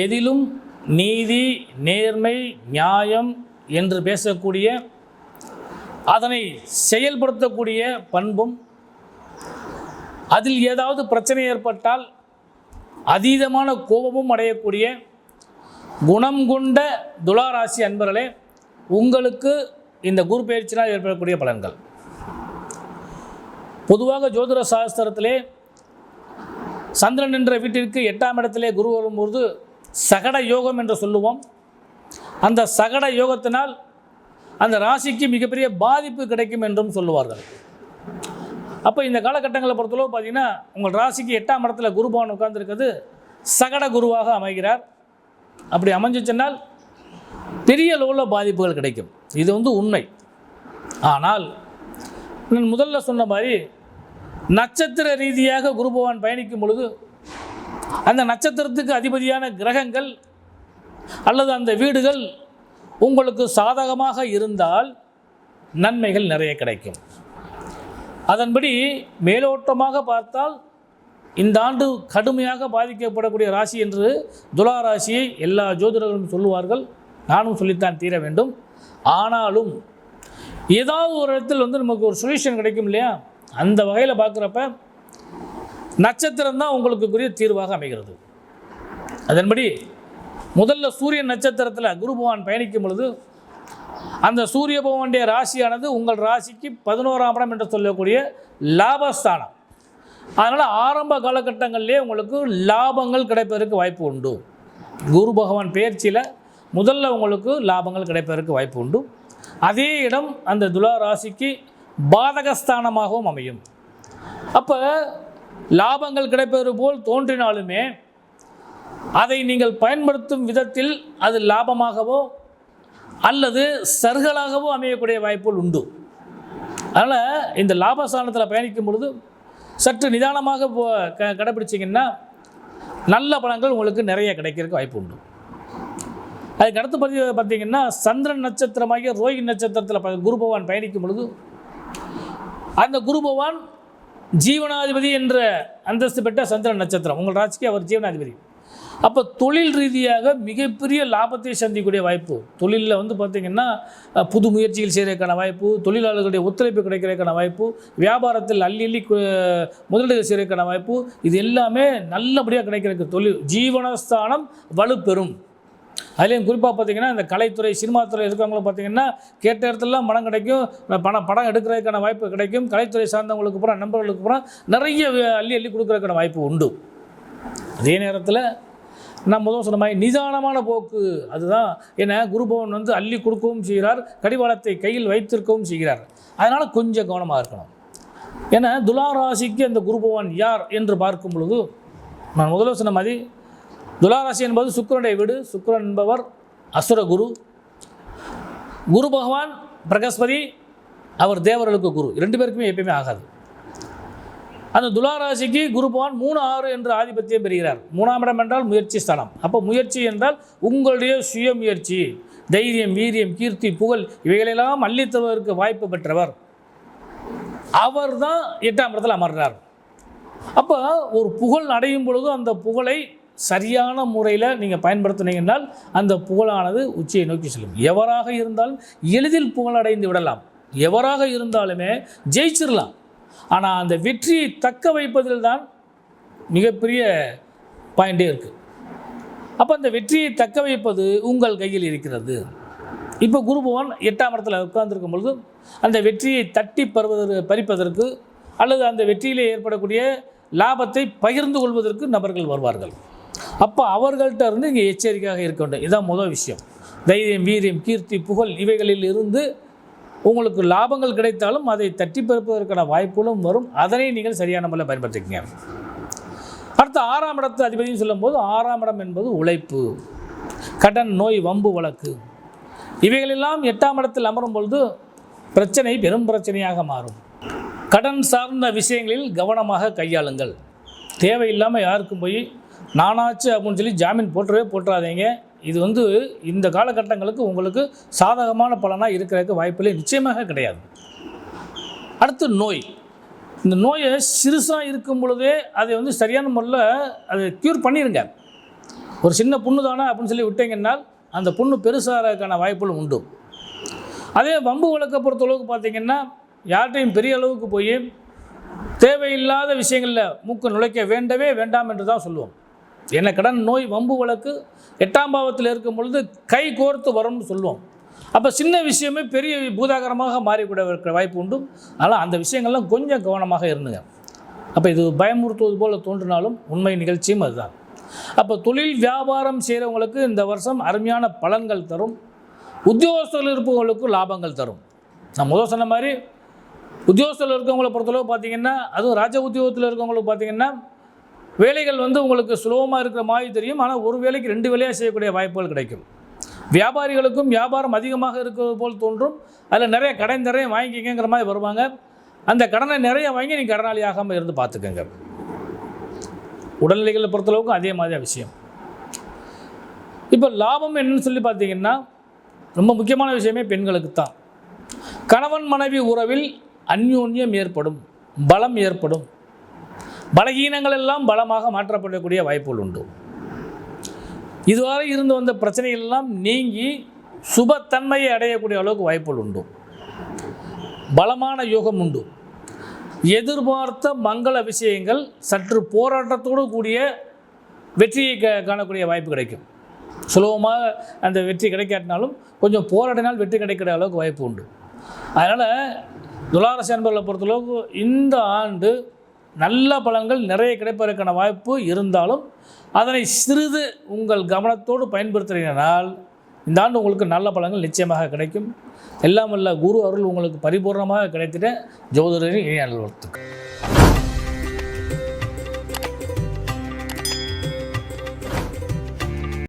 எதிலும் நீதி, நேர்மை, நியாயம் என்று பேசக்கூடிய, அதனை செயல்படுத்தக்கூடிய பண்பும், அதில் ஏதாவது பிரச்சனை ஏற்பட்டால் அதீதமான கோபமும் அடையக்கூடிய குணம் கொண்ட துளாராசி அன்பர்களே, உங்களுக்கு இந்த குரு பயிற்சினால் ஏற்படக்கூடிய பலன்கள். பொதுவாக ஜோதிட சாஸ்திரத்திலே சந்திரன் என்ற வீட்டிற்கு 8ஆம் இடத்திலே குரு வரும்போது சகட யோகம் என்று சொல்லுவோம். அந்த சகட யோகத்தினால் அந்த ராசிக்கு மிகப்பெரிய பாதிப்பு கிடைக்கும் என்றும் சொல்லுவார்கள். அப்போ இந்த காலகட்டங்களை பொறுத்தளவு பார்த்திங்கன்னா, உங்கள் ராசிக்கு 8ஆம் இடத்துல குரு பகவான் உட்கார்ந்துருக்கிறது சகட குருவாக அமைகிறார். அப்படி அமைஞ்சிச்சென்னால் பெரிய அளவில் பாதிப்புகள் கிடைக்கும். இது உண்மை. ஆனால் நான் முதல்ல சொன்ன மாதிரி நட்சத்திர ரீதியாக குரு பகவான் பயணிக்கும் பொழுது அந்த நட்சத்திரத்துக்கு அதிபதியான கிரகங்கள் அல்லது அந்த வீடுகள் உங்களுக்கு சாதகமாக இருந்தால் நன்மைகள் நிறைய கிடைக்கும். அதன்படி மேலோட்டமாக பார்த்தால் இந்த ஆண்டு கடுமையாக பாதிக்கப்படக்கூடிய ராசி என்று துலா ராசியை எல்லா ஜோதிடர்களும் சொல்லுவார்கள். நானும் சொல்லித்தான் தீர வேண்டும். ஆனாலும் ஏதாவது ஒரு இடத்தில் நமக்கு ஒரு சொல்யூஷன் கிடைக்கும் இல்லையா? அந்த வகையில் பார்க்குறப்ப நட்சத்திரம் தான் உங்களுக்குரிய தீர்வாக அமைகிறது. அதன்படி முதல்ல சூரியன் நட்சத்திரத்தில் குரு பகவான் பயணிக்கும் பொழுது அந்த சூரிய பகவானுடைய ராசியானது உங்கள் ராசிக்கு 11ஆம் இடம் என்று சொல்லக்கூடிய லாபஸ்தானம். அதனால் ஆரம்ப காலகட்டங்களிலே உங்களுக்கு லாபங்கள் கிடைப்பதற்கு வாய்ப்பு உண்டு. குரு பகவான் பெயர்ச்சியில் முதல்ல உங்களுக்கு லாபங்கள் கிடைப்பதற்கு வாய்ப்பு உண்டு. அதே இடம் அந்த துலா ராசிக்கு பாதகஸ்தானமாகவும் அமையும். அப்போ லாபங்கள் கிடைப்பது போல் தோன்றினாலுமே அதை நீங்கள் பயன்படுத்தும் விதத்தில் அது லாபமாகவோ அல்லது சர்களாகவோ அமையக்கூடிய வாய்ப்புகள் உண்டு. அதனால் இந்த லாபஸ்தானத்தில் பயணிக்கும் பொழுது சற்று நிதானமாக கடைப்பிடிச்சிங்கன்னா நல்ல பலன்கள் உங்களுக்கு நிறைய கிடைக்கிறதுக்கு வாய்ப்பு உண்டு. அதுக்கு அடுத்து பார்த்தீங்கன்னா சந்திரன் நட்சத்திரமாகிய ரோஹிணி நட்சத்திரத்தில் குரு பகவான் பயணிக்கும் பொழுது அந்த குரு பகவான் ஜீவனாதிபதி என்ற அந்தஸ்து பெற்ற சந்திரன் நட்சத்திரம் உங்கள் ராசிக்கு அவர் ஜீவனாதிபதி. அப்போ தொழில் ரீதியாக மிகப்பெரிய லாபத்தை சந்திக்கக்கூடிய வாய்ப்பு. தொழிலில் பார்த்திங்கன்னா புது முயற்சிகள் செய்கிறதுக்கான வாய்ப்பு, தொழிலாளர்களுடைய ஒத்துழைப்பு கிடைக்கிறதுக்கான வாய்ப்பு, வியாபாரத்தில் அள்ளி முதலீடு செய்கிறதுக்கான வாய்ப்பு, இது எல்லாமே நல்லபடியாக கிடைக்கிறதுக்கு தொழில் ஜீவனஸ்தானம் வலுப்பெறும். அதுலேயும் குறிப்பாக பார்த்திங்கன்னா இந்த கலைத்துறை, சினிமாத்துறை இருக்கிறவங்களும் பார்த்திங்கன்னா கேட்ட இடத்துலலாம் பணம் கிடைக்கும், படம் எடுக்கிறதுக்கான வாய்ப்பு கிடைக்கும். கலைத்துறை சார்ந்தவங்களுக்கு பூரா நண்பர்களுக்கு பூரா நிறைய அள்ளி கொடுக்குறதுக்கான வாய்ப்பு உண்டு. அதே நேரத்தில் நான் முதல் சொன்ன மாதிரி நிதானமான போக்கு, அதுதான். ஏன்னா குரு பகவான் அள்ளி கொடுக்கவும் செய்கிறார், கடிவாளத்தை கையில் வைத்திருக்கவும் செய்கிறார். அதனால் கொஞ்சம் கவனமாக இருக்கணும். ஏன்னா துலா ராசிக்கு அந்த குரு பகவான் யார் என்று பார்க்கும் பொழுது நான் முதல்ல சொன்ன மாதிரி துளாராசி என்பது சுக்கிரனுடைய வீடு. சுக்கிரன் என்பவர் அசுர குரு. குரு பகவான் பிரகஸ்பதி, அவர் தேவர்களுக்கு குரு. 2 பேருக்குமே எப்பயுமே ஆகாது. அந்த துளாராசிக்கு குரு பகவான் 3, 6 என்று ஆதிபத்தியம் பெறுகிறார். 3ஆம் இடம் என்றால் முயற்சி ஸ்தானம். அப்போ முயற்சி என்றால் உங்களுடைய சுய முயற்சி, தைரியம், வீரியம், கீர்த்தி, புகழ் இவைகளெல்லாம் அள்ளித்தருவதற்கு வாய்ப்பு பெற்றவர். அவர் தான் 8ஆம் இடத்தில் அமர்றார். அப்போ ஒரு புகழ் அடையும் பொழுது அந்த புகழை சரியான முறையில் நீங்கள் பயன்படுத்தினீங்கன்னால் அந்த புகழானது உச்சியை நோக்கி செல்லும். எவராக இருந்தாலும் எளிதில் புகழடைந்து விடலாம், எவராக இருந்தாலுமே ஜெயிச்சிடலாம். ஆனால் அந்த வெற்றியை தக்க வைப்பதில் தான் மிகப்பெரிய பாயிண்டே இருக்குது. அப்போ அந்த வெற்றியை தக்க வைப்பது உங்கள் கையில் இருக்கிறது. இப்போ குரு பகவான் 8ஆம் இடத்துல உட்கார்ந்துருக்கும் பொழுது அந்த வெற்றியை தட்டி பறிப்பதற்கு அல்லது அந்த வெற்றியிலே ஏற்படக்கூடிய லாபத்தை பகிர்ந்து கொள்வதற்கு நபர்கள் வருவார்கள். அப்போ அவர்கள்ட்ட இருந்து இங்கே எச்சரிக்கையாக இருக்க வேண்டும். இதுதான் முதல் விஷயம். தைரியம், வீரியம், கீர்த்தி, புகழ் இவைகளில் இருந்து உங்களுக்கு லாபங்கள் கிடைத்தாலும் அதை தட்டி பறிப்பதற்கான வாய்ப்புகளும் வரும். அதனை நீங்கள் சரியான முறையில் பயன்படுத்திக்கங்க. அடுத்து 6ஆம் இடத்து அதிபதினு சொல்லும்போது 6ஆம் இடம் என்பது உழைப்பு, கடன், நோய், வம்பு, வழக்கு இவைகளெல்லாம் 8ஆம் இடத்தில் அமரும் பொழுது பிரச்சனை பெரும் பிரச்சனையாக மாறும். கடன் சார்ந்த விஷயங்களில் கவனமாக கையாளுங்கள். தேவையில்லாமல் யாருக்கும் போய் நானாச்சு அப்படின்னு சொல்லி ஜாமீன் போட்டுறாதீங்க. இது இந்த காலகட்டங்களுக்கு உங்களுக்கு சாதகமான பலனாக இருக்கிறதுக்கு வாய்ப்பில்லை, நிச்சயமாக கிடையாது. அடுத்து நோய். இந்த நோயை சிறுசாக இருக்கும் பொழுதே அதை சரியான முறையில் அதை க்யூர் பண்ணிடுங்க. ஒரு சின்ன புண்ணு தானே அப்படின்னு சொல்லி விட்டீங்கன்னால் அந்த புண்ணு பெருசாகிறதுக்கான வாய்ப்புகள் உண்டு. அதே வம்பு வழக்கை பொறுத்தளவுக்கு பார்த்திங்கன்னா யார்கிட்டையும் பெரிய அளவுக்கு போய் தேவையில்லாத விஷயங்களில் மூக்கு நுழைக்க வேண்டவே வேண்டாம் என்று தான் சொல்லுவோம். என்ன கடன் நோய் வம்பு வழக்கு 8ஆம் பாவத்தில் இருக்கும் பொழுது கை கோர்த்து வரும்னு சொல்லுவோம். அப்போ சின்ன விஷயமே பெரிய பூதாகரமாக மாறிக்கூட இருக்கிற வாய்ப்பு உண்டு. அதனால் அந்த விஷயங்கள்லாம் கொஞ்சம் கவனமாக இருந்துங்க. அப்போ இது பயமுறுத்துவது போல் தோன்றினாலும் உண்மை நிகழ்ச்சியும் அதுதான். அப்போ தொழில் வியாபாரம் செய்கிறவங்களுக்கு இந்த வருஷம் அருமையான பலன்கள் தரும். உத்தியோகத்தில் இருப்பவங்களுக்கு லாபங்கள் தரும். நான் முதல் சொன்ன மாதிரி உத்தியோகத்தில் இருக்கவங்களை பொறுத்தளவு பார்த்திங்கன்னா, அதுவும் ராஜ உத்தியோகத்தில் இருக்கவங்களுக்கு பார்த்திங்கன்னா வேலைகள் உங்களுக்கு சுலபமாக இருக்கிற மாதிரி தெரியும். ஆனால் ஒரு வேலைக்கு 2 வேலையாக செய்யக்கூடிய வாய்ப்புகள் கிடைக்கும். வியாபாரிகளுக்கும் வியாபாரம் அதிகமாக இருக்கிறது போல் தோன்றும். அதில் நிறைய கடன் நிறைய வாங்கிக்கிங்கிற மாதிரி வருவாங்க. அந்த கடனை நிறைய வாங்கி நீங்கள் கடனாளி ஆகாமல் இருந்து பார்த்துக்கங்க. உடல்நிலைகளை பொறுத்தளவுக்கும் அதே மாதிரியான விஷயம். இப்போ லாபம் என்னன்னு சொல்லி பார்த்தீங்கன்னா ரொம்ப முக்கியமான விஷயமே பெண்களுக்கு தான். கணவன் மனைவி உறவில் அந்யோன்யம் ஏற்படும், பலம் ஏற்படும். பலகீனங்கள் எல்லாம் பலமாக மாற்றப்படக்கூடிய வாய்ப்புகள் உண்டு. இதுவரை இருந்து வந்த பிரச்சனைகள் எல்லாம் நீங்கி சுபத்தன்மையை அடையக்கூடிய அளவுக்கு வாய்ப்புகள் உண்டு. பலமான யோகம் உண்டு. எதிர்பார்த்த மங்கள விஷயங்கள் சற்று போராட்டத்தோடு கூடிய வெற்றியை காணக்கூடிய வாய்ப்பு கிடைக்கும். சுலபமாக அந்த வெற்றி கிடைக்காட்டினாலும் கொஞ்சம் போராடினால் வெற்றி கிடைக்கிற அளவுக்கு வாய்ப்பு உண்டு. அதனால் துளாராசி அன்பர்களை பொறுத்தளவுக்கு இந்த ஆண்டு நல்ல பலன்கள் நிறைய கிடைப்பதற்கான வாய்ப்பு இருந்தாலும் அதனை சிறிது உங்கள் கவனத்தோடு பயன்படுத்துகிறீங்கனால் இந்த ஆண்டு உங்களுக்கு நல்ல பலன்கள் நிச்சயமாக கிடைக்கும். எல்லாம் வல்ல குரு அருள் உங்களுக்கு பரிபூர்ணமாக கிடைத்திட ஜோதிடரின் இணைய நல்வாழ்த்துக்கள்.